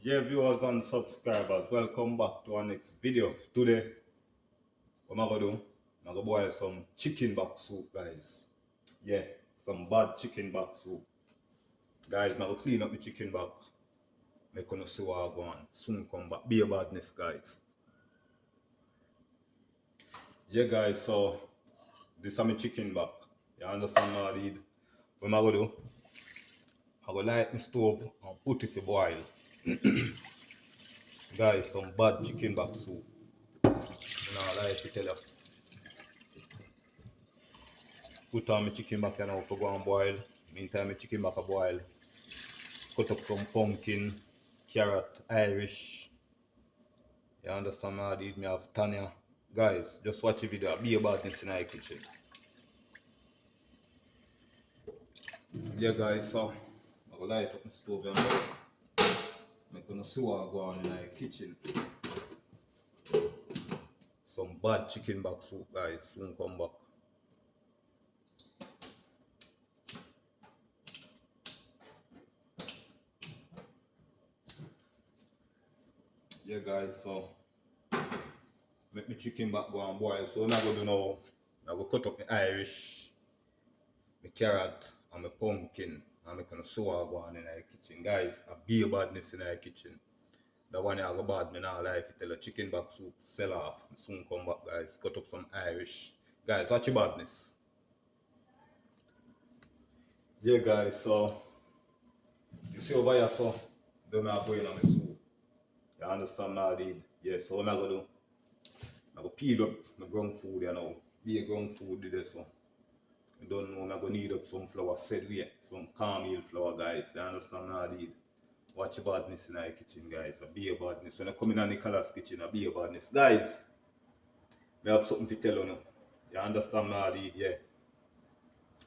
Yeah, viewers and subscribers, welcome back to our next video. Today, what am I gonna do? I'm gonna boil some chicken back soup, guys. Yeah, some bad chicken back soup. Guys, I'm gonna clean up the chicken back. Make gonna see what I go on. Soon come back. Be a badness, guys. Yeah, guys, so this is my chicken back. You understand what I did? What am I gonna do? I'm gonna light the stove and put it to boil. Guys, some bad chicken back soup. I like to tell you. Put on my chicken back now to go and boil. Meantime, my chicken back a boil. Cut up some pumpkin, carrot, Irish. You understand me? I did me have Tanya. Guys, just watch the video. Be about this in our kitchen. Yeah, guys, so I'm gonna light up the stove and I'm gonna see what go on in our kitchen. Some bad chicken back soup, guys. Soon come back. Yeah, guys, so make my chicken back go and boil. So what I'm gonna do now, I'm gonna cut up my Irish, my carrot, and my pumpkin. And I'm gonna sew what go on in our kitchen. Guys, a be badness in our kitchen. The one I go bad me now life, tell a chicken back soup, sell off. Soon come back, guys. Cut up some Irish. Guys, watch your badness. Yeah, guys, so you see over here, so don't me boil on my soup. You understand now, dude? Yeah, so what I'm gonna do? I'm gonna peel up my ground food, you know. Be a ground food today, so you don't know, I'm gonna need up some flour, said way, some cornmeal flour, guys. You understand now, dude? Watch your badness in our kitchen, guys. A be a badness. When I come in on Nicholas' kitchen, a be a badness. Guys, I have something to tell you now. You understand me, dude? Yeah.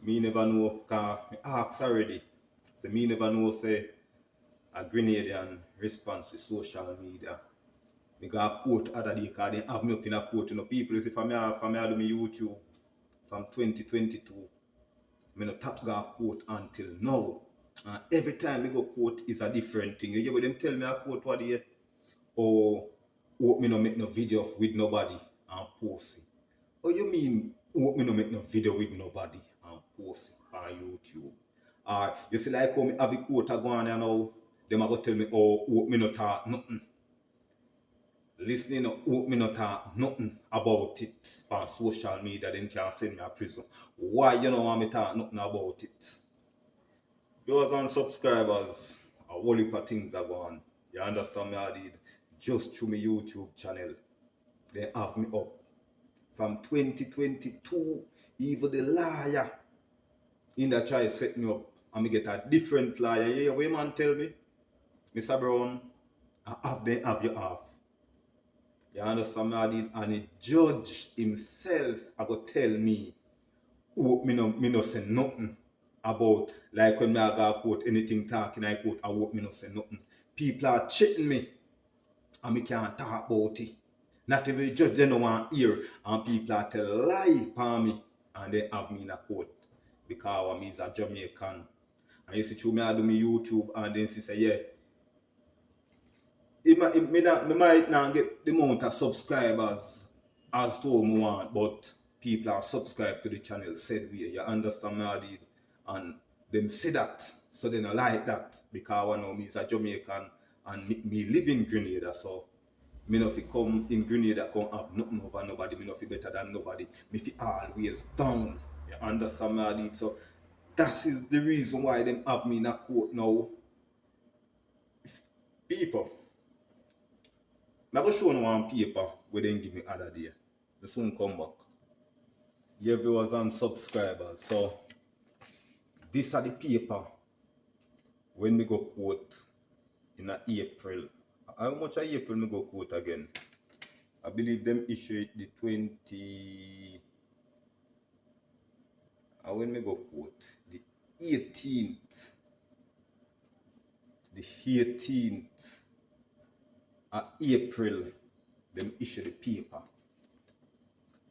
Me never know, cause I asked already. So me never know, say, a Grenadian response to social media. Me got a quote other day, cause they have me up in a quote. You know, people, if I do me YouTube from 2022, me no tap got a quote until now. And every time I go quote is a different thing. You hear what them tell me a quote what day? Or me no make no video with nobody and post it. Oh, you mean me no make no video with nobody and post it on YouTube? Or you see like how me have a quote a go on and now, them a go tell me, oh, me no talk nothing. Listening, me not talk nothing about it on social media, them can send me a prison. Why you know want me talk nothing about it? Viewers and subscribers, a whole heap of things are going on. You understand me, I did? Just through my YouTube channel. They have me up. From 2022, even the liar in that try set me up. And me get a different liar. Yeah, what man tell me? Mr. Brown, I have them have you off. You understand me, I did? And the judge himself I go tell me, oh, me no say nothing about, like when I go quote anything talking I quote, I hope me no say nothing. People are cheating me and me can't talk about it. Not every judge they no want hear, and people are tell lie upon me and they have me in a court because I mean a Jamaican. And you see through me I do me YouTube and then she say yeah. Me might not get the amount of subscribers as to me want, but people are subscribed to the channel said we, you understand me, Adi? And them say that, so they don't like that because I know me is a Jamaican and me live in Grenada, so me know if you come in Grenada come have nothing over nobody, me know if you better than nobody, me fi always down. You understand me, Adi? So that is the reason why them have me in a court now. People, I'm going to show you one paper where they give me other day. They soon come back. Yeah, viewers and subscribers. So, this are the paper when we go quote in April. How much of April we go quote again? I believe them issue it the 20... when we go quote? The 18th. The 18th of April, them issue the paper.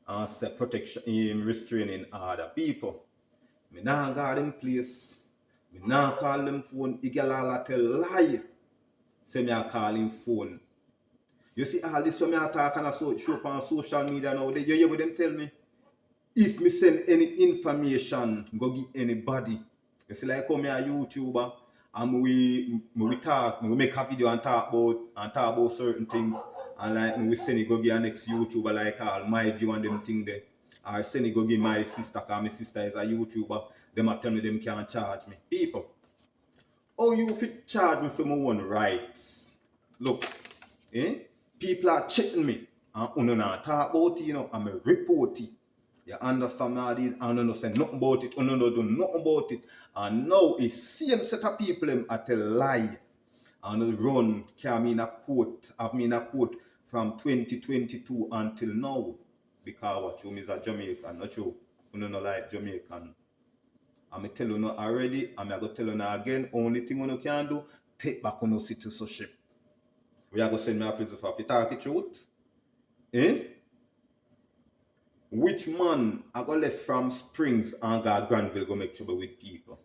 And say protection in restraining order. People, me nah guard them place. Me nah call them phone. The girl all tell lie say me a call him phone. You see all this when me a talk and I show up on social media now, you hear what them tell me? If me send any information, go give anybody. You see like how me a YouTuber and we talk, we make a video and talk about certain things and like we send it go give a next YouTuber like all my view and them thing there. Or send it go give my sister because my sister is a YouTuber. Them a tell me them can't charge me. People, how you fit charge me for my own rights? Look, people are checking me and you not talk about it, you know, and me report it. You understand me? I did, and you don't say nothing about it, and you don't do nothing about it. And now it's same set of people them at a lie. And they run, carry me in a court, have me in a court from 2022 until now. Because what you is a Jamaican, not you. You don't like Jamaican. I'm tell you no already, I'm going to tell you now again, only thing you can do, take back on your citizenship. We are going to send me a prison for talk the truth. Which man I go left from Springs and go Granville go make trouble with people?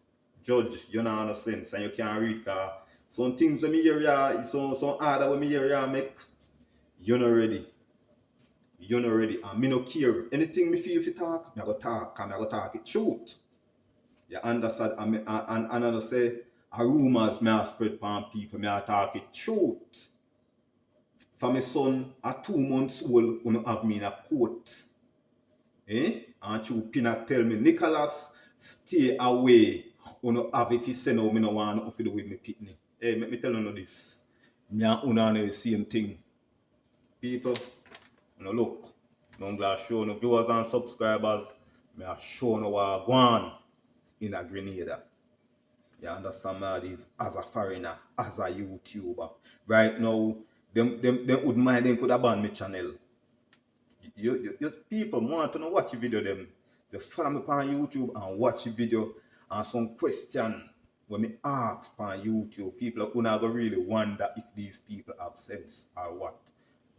Judge, you know understand, and you can't read because some things in me area, some order when me area make, you're not ready. You're not ready. And me no care. Anything me feel if you talk, I go talk, and I go talk it truth. You understand? And I say, a rumors may have spread upon people, may have talk it truth. For my son, at 2 months old, you have me in a court. And you Pinnock tell me, Nicholas, stay away. You have if you send out, me no want nothing to do with me pitney. Hey, let me tell you this. Me and Una know the same thing. People, look, I'm going to show you viewers and subscribers, me are showing you what I go on in a Grenada. You understand me? As a foreigner, as a YouTuber. Right now, them wouldn't mind, them could have banned my channel. You people want to know watch the video them. Just follow me on YouTube and watch the video and some question when me ask on YouTube. People are gonna go really wonder if these people have sense or what.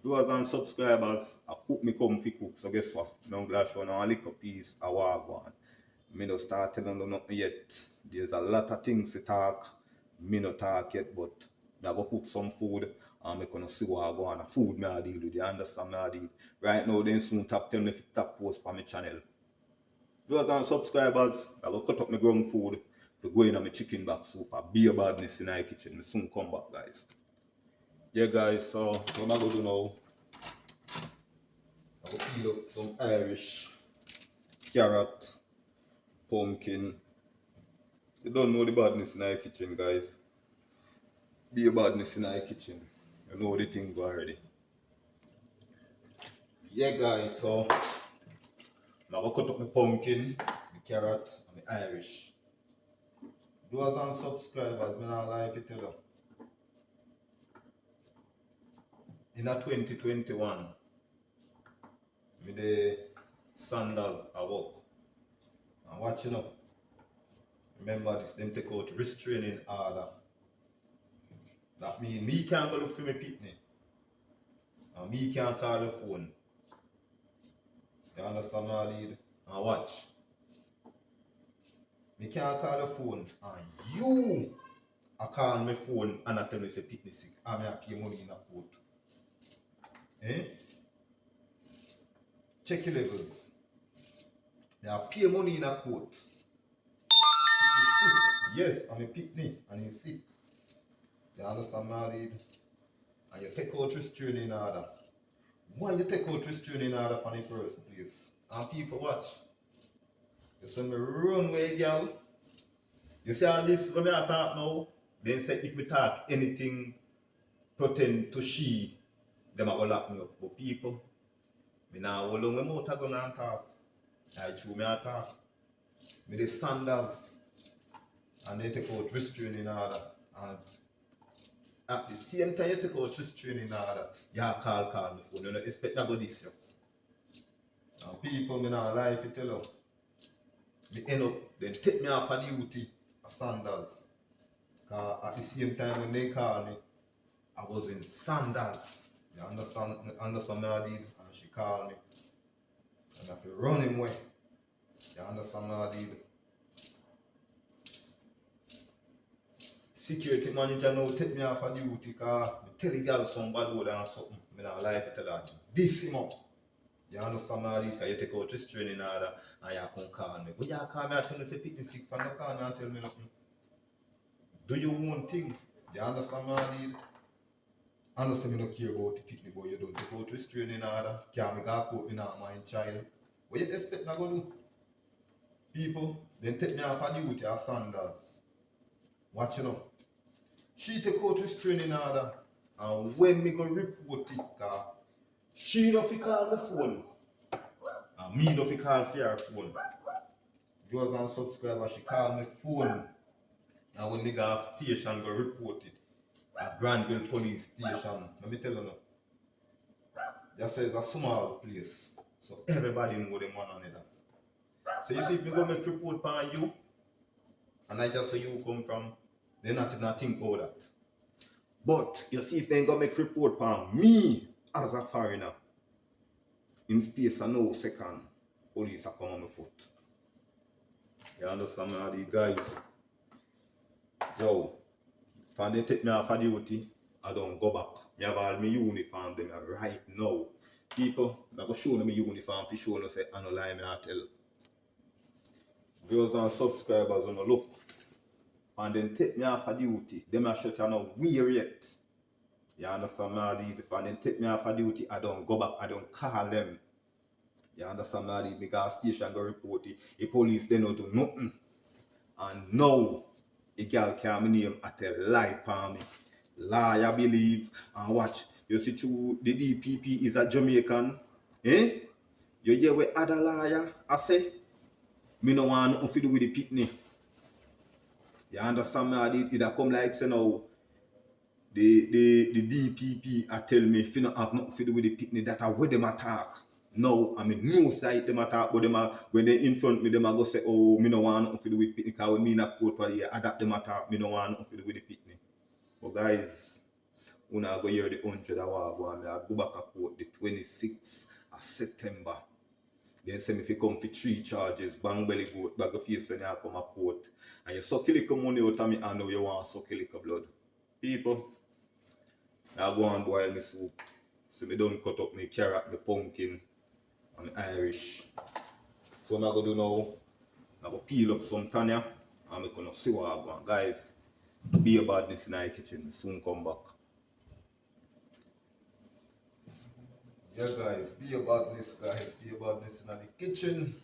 Viewers and subscribers, I cook me come fi cook. So guess what? I'm gonna show now a little piece of what I want. Me no start telling them nothing yet. There's a lot of things to talk. Me no talk yet, but me I go cook some food. And I'm going to see what I go on. Food me I deal with. You understand me I deal. Right now, then soon tell me if you tap post on my channel. Viewers and subscribers, I will cut up my ground food to go in on my chicken back soup. A beer badness in my kitchen. I soon come back, guys. Yeah, guys, so what am I going to do now? I will peel up some Irish carrot, pumpkin. You don't know the badness in our kitchen, guys. Beer badness in our kitchen. You know the thing already. Yeah guys, so I'm going to cut up my pumpkin, my carrot, and my Irish. Viewers and subscribers, I don't like it tell you. In 2021, with the Sanders I work. And watching up. Remember this, them take out restraining order. That means me can't go look for my pitney. And me can't call the phone. You understand what I did? And watch. Me can't call the phone and you I call my phone and I tell me say pitney sick. And I pay money in a court. Check your levels. You pay money in a court. Yes, I'm a pitney and he's sick. You understand what I did? And you take out restraining order. Why you take out restraining order from the first place? And people watch. You see me run away, girl. You see all this when I talk now, then say if we talk anything pertain to she, them are all lock me up. But people, me now hold on my mouth I go and talk. I chew me a talk. Me the Sanders and they take out restraining order. And at the same time you take out restraining order, you call me phone. You don't expect that go this year. And people, me not lie if you tell them. Me end up, then take me off of duty at Sanders. Because at the same time when they call me, I was in Sanders. You understand me I did? And she called me. And I have to run him away. You understand me I did? security manager now take me off of duty because I tell the girl some bad word and something. I don't lie to tell her. This him up. You understand me? Because you take out this training order and you come call me. But you call me and tell me say pick me sick from the call me and tell me nothing. Do your own thing. You understand me? I know say me no care about the pick me, but you don't take out this training order. Can't make her court me not my child. What you expect me to do? People, then take me off of duty as Sanders. Watch it now. She take out this training order, and when me go report it, she no fi call the phone, and me no fi call for her phone. Viewers and subscribers, she call me phone, and when me go station go report it, at Granville Police Station. Let me tell you now. Just say it's a small place, so everybody know them one another. So you see, if me go make report on you, and I just say you come from, they not think about that. But you see, if they go make report on me as a foreigner, in space of no second, police are come on my foot. You understand me, all these guys? So, if they take me off of duty, I don't go back. I have all my uniform them right now. People, I'm going to show them my uniform for show them say, I don't lie, I tell. Viewers and subscribers on the look. And then take me off of duty. Them are shut you know weird yet. You understand me? And then take me off of duty, I don't go back, I don't call them. You understand me? Because station go report it. The police they don't do nothing. And now the girl call me name at a lie for me. Lie I believe and watch. You see through the DPP is a Jamaican. Eh? You hear what other liar I say? Me no want nothing to do with the pitney. You understand me? It come like say now the DPP I tell me if you don't have nothing to do with the pitney that are where them attack. No, I mean no side them attack, but them are, when they in front me, them are go say, oh, me no want nothing to do with pitney, because when me in a court for the adapt them attack, me no want nothing to do with the pitney. But guys, when I go hear the 100 hour go and I go back a court the 26th of September. Then say me if you come for 3 charges, bang belly goat, bag of face when you come a court. And you suck a little money out of me and now you want to suck a little blood. People, I go and boil my soup. So me don't cut up my carrot, my pumpkin, and Irish. So what I'm going to do now, I'm going to peel up some tanya and I'm going to see what I'm going. Guys, be a badness in the kitchen. Soon come back. Yeah guys, be a badness guys. Be a badness in the kitchen.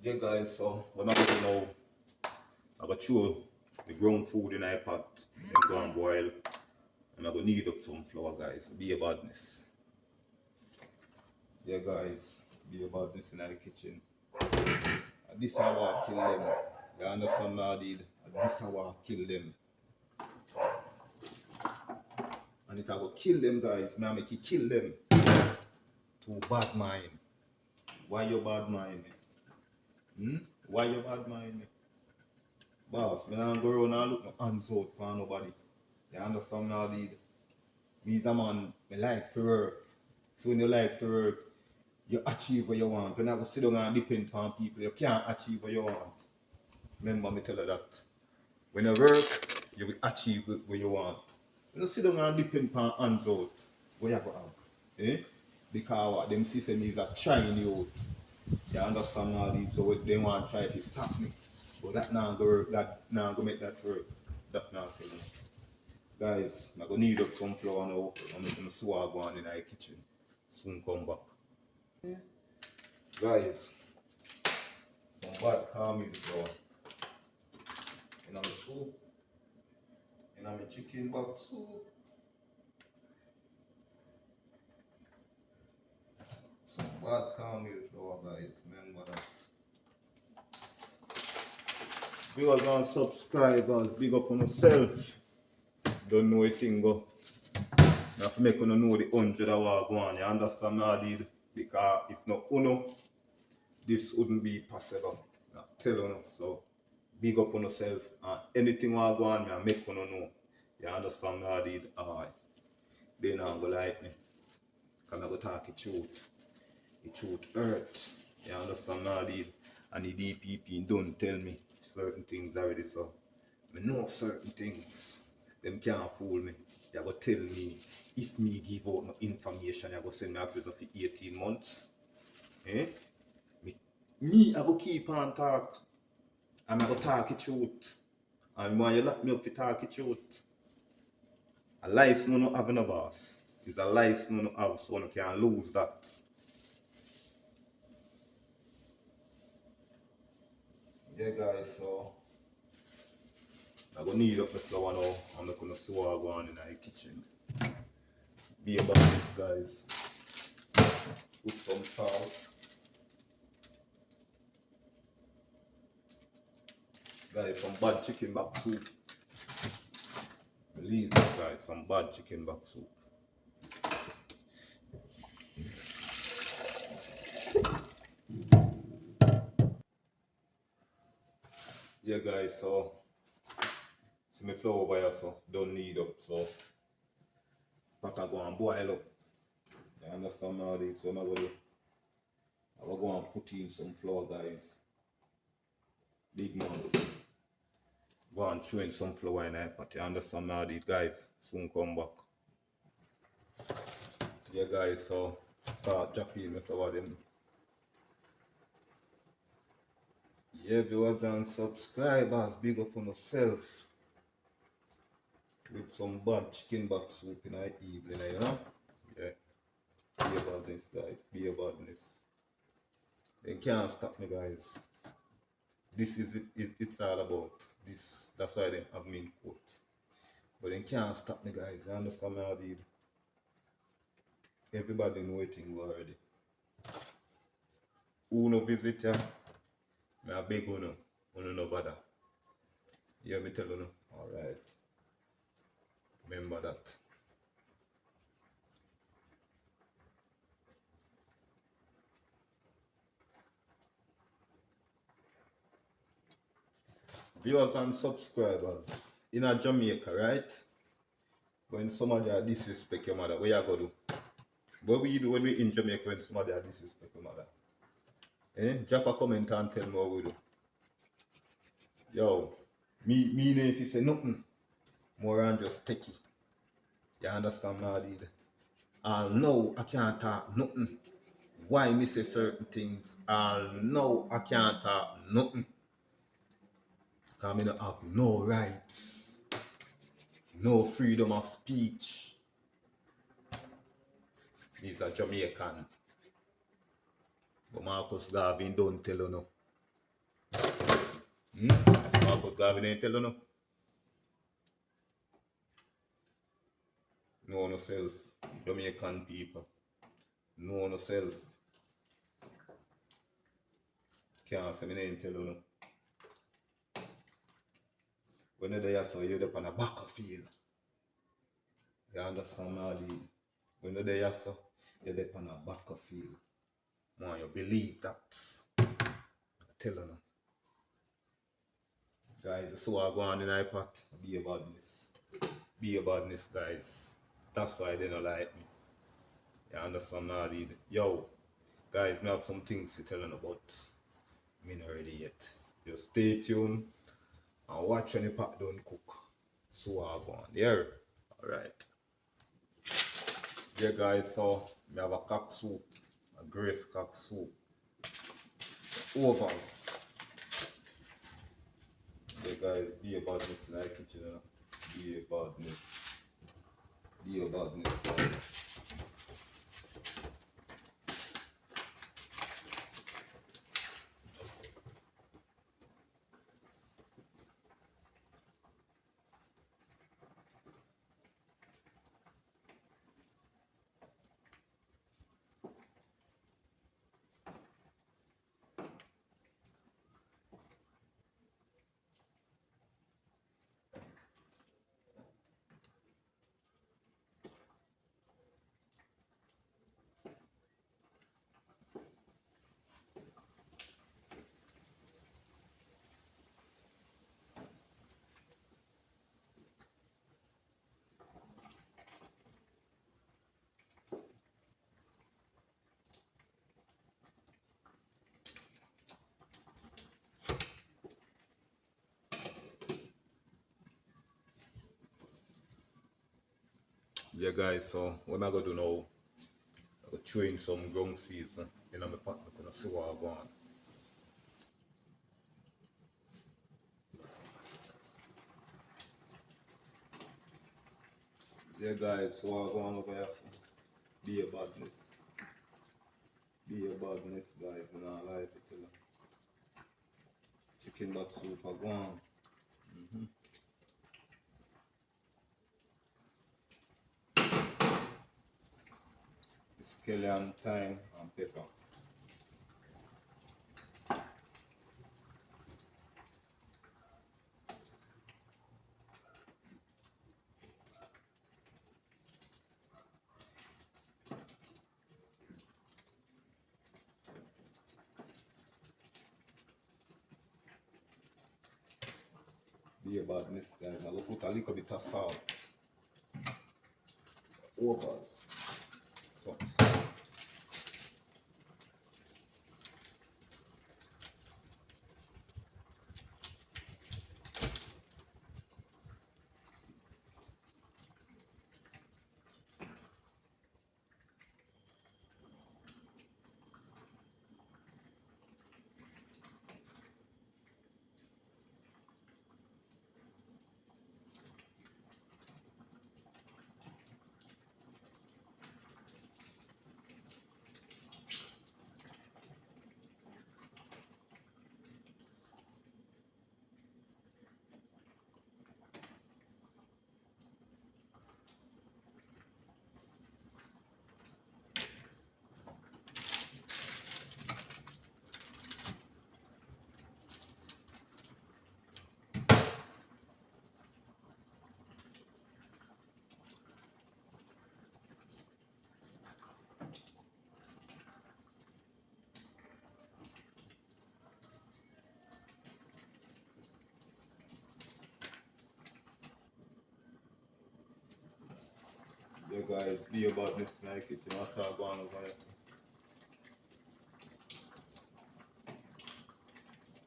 Yeah guys, so what I'm going to do now, I'm going to throw the ground food in the pot and go and boil. And I'm going to knead up some flour guys. Be a badness. Yeah guys, be a badness in the kitchen. And this is how I kill them. You understand what I did? And this is how I kill them. And it I go kill them guys. Now I make you kill them. To bad mind. Why you bad mind me? Why you bad mind me? Boss, me don't go around and look my hands out for nobody. You understand what I did? Me is a man, me like for work. So when you like for work, you achieve what you want. When I go sit down and depend on people, you can't achieve what you want. Remember me tell you that. When you work, you will achieve what you want. When you sit down and depend on hands out, what you go have? Eh? Because what them system is a trying you out. You understand all these, so they want to try to stop me. But that now go work, that now go make that work. That now tell me. Guys, I'm gonna need up some flour now. I'm gonna swag one in the kitchen. Soon come back. Yeah. Guys, some bad cornmeal flour. In my soup. In my chicken back soup. Some bad cornmeal flour, guys. Remember that. Viewers and subscribers, big up on yourself. Don't know a thing go. You have to make you know the 100 hour go on. You understand me, I did? Because if not uno, this wouldn't be possible. I tell you, so big up on yourself. And anything will go on, I make you know. You understand me, I did? Alright. They not go like me. Cause I go talk the truth. The truth hurt. You understand now, dude? And the DPP don't tell me certain things already, so I know certain things. Them can't fool me. They go tell me if me give out no information, they go send me a prison for 18 months. Eh? I go keep on talk. And I go talk the truth. And when you lock me up for talk the truth, a life no have no boss. It's a life no have, so you can lose that. Yeah guys, so I go knead up the flour now. I'm not gonna see what I go on in the kitchen. Be about this guys. Put some salt. Guys, some bad chicken back soup. Believe me guys, some bad chicken back soup. Yeah guys, so see my flour over here, so don't knead up, so pot I go and boil up. You understand now this? So I'm gonna go and put in some flour guys. Big man. Go and throw in some flour in there, but you understand now this guys, soon come back. Yeah guys, so start dropping my flour them. Yeah viewers and subscribers, big up on yourself. With some bad chicken back soup in the evening, you know? Yeah. Be about this guys, be about this. They can't stop me guys. This is it's all about this. That's why they have me in court. But they can't stop me guys, you understand me how I did? Everybody know it already. Who no visit ya? I beg you no bother. You hear me tell you? Alright. Remember that. Viewers and subscribers in a Jamaica, right? When somebody disrespect your mother, what you gonna do? What we do when we in Jamaica when somebody disrespect your mother? Drop a comment and tell me what we do. Yo, me if you say nothing, more than just take it. You understand me, dude? No, I can't talk nothing. Why me say certain things? No, I can't talk nothing. Because I don't have no rights. No freedom of speech. He's a Jamaican. But Marcus Garvey don't tell you no. Marcus Garvey ain't tell you no. Know yourself, Jamaican people. Know yourself. Can't say me ain't tell you no. When you're there, so you're on a battlefield. You understand me, dude? When you're there, so you're on a battlefield. Man, you believe that. I tell you no. Guys, so I go on in iPad. Be a badness. Be a badness, guys. That's why they don't like me. You understand now, dude? Yo, guys, me have some things to tell you about. Me not ready yet. Just stay tuned and watch when the pot don't cook. So I go on there. Alright. Yeah guys, so we have a cock soup. A grace cock soup. Overs. Yeah guys, be a badness in the kitchen, you know? Be a badness. Be a badness, guys. Yeah guys, so what am I gonna do now? I'm gonna throw in some ground seeds in my pot. I'm gonna see what I want. Yeah guys, so what I want over here, so be a badness. Be a badness guys, and I like it. Chicken back soup I want. Scallion, thyme and pepper. Be a badness guys. I'm gonna put a little bit of salt over some salt. Yeah guys, be a badness like it. You know what I'm going over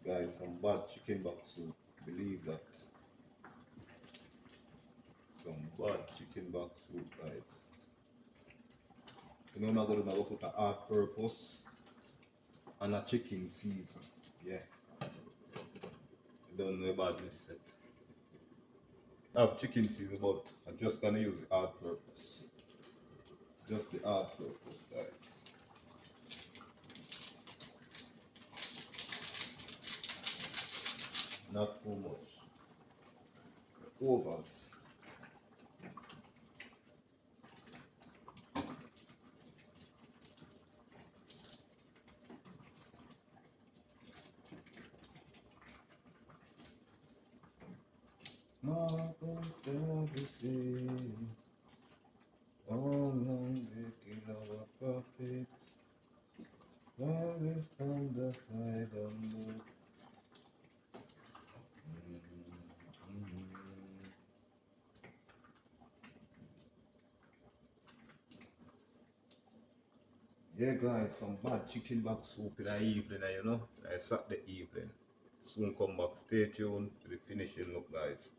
here. Guys, some bad chicken back soup. Believe that. Some bad chicken back soup guys. You know what I'm gonna do? I'm gonna put a hard purpose and a chicken season. Yeah. You don't know about this set. I have chicken season, but I'm just gonna use the hard purpose. Just the hard purpose, guys. Not too much. Overs. Marcos de the on the our prophet, always on the side of the yeah guys, some bad chicken back soup in the evening, you know. I Saturday evening. Soon come back. Stay tuned for the finishing look guys.